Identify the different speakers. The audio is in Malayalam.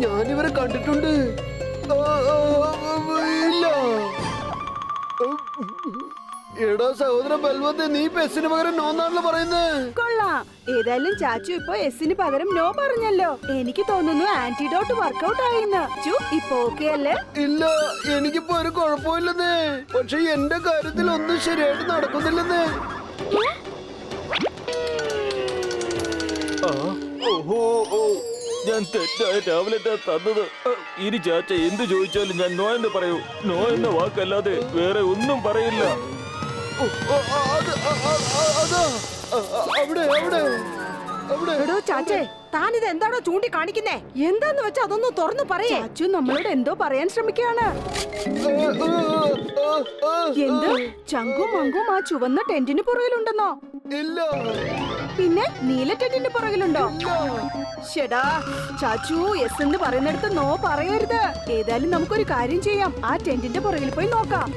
Speaker 1: ഞാനിവരെ കണ്ടിട്ടുണ്ട്. ഇല്ല. എടാ സഹോദര ബൽവന്ത്, നീ ഇപ്പൊ എസിന് പകരം നോ എന്നാണല്ലോ പറയുന്നത്.
Speaker 2: കൊള്ളാം. ഏതായാലും ചാച്ചു ഇപ്പൊ എസിന് പകരം നോ പറഞ്ഞല്ലോ. എനിക്ക് തോന്നുന്നു ആന്റിഡോട്ട് വർക്കൗട്ട് ആയിന്ന്. ഇപ്പൊ ഓക്കെ അല്ലേ?
Speaker 1: ഇല്ല, എനിക്കിപ്പോ ഒരു കുഴപ്പമില്ലെന്നേ. പക്ഷെ എന്റെ കാര്യത്തിൽ ഒന്നും ശരിയായിട്ട് നടക്കുന്നില്ലെന്നേ.
Speaker 3: ഞാൻ തെറ്റായ ടാബ്ലറ്റാ തന്നത്. ഇനി ചാച്ച എന്ത് ചോദിച്ചാലും ഞാൻ നോ എന്ന് പറയൂ. നോ എന്ന വാക്കല്ലാതെ വേറെ ഒന്നും പറയില്ല.
Speaker 2: എടോ ചാച്ചേ, താനിത് എന്താണോ ചൂണ്ടി കാണിക്കുന്നേ? എന്താന്ന് വെച്ചാ അതൊന്ന് തുറന്നു പറയേ. ചാച്ചു നമ്മളോട് എന്തോ പറയാൻ ശ്രമിക്കുകയാണ്. എന്ത്? ചങ്കും മങ്കും ആ ചുവന്ന ടെന്റിന് പുറകിലുണ്ടെന്നോ?
Speaker 1: ഇല്ല.
Speaker 2: പിന്നെ നീല ടെന്റിന് പുറകിലുണ്ടോ? ഷെടാ, ചാച്ചു എസ് എന്ന് പറയുന്നിടത്ത് നോ പറയരുത്. ഏതായാലും നമുക്കൊരു കാര്യം ചെയ്യാം. ആ ടെന്റിന്റെ പുറകിൽ പോയി നോക്കാം.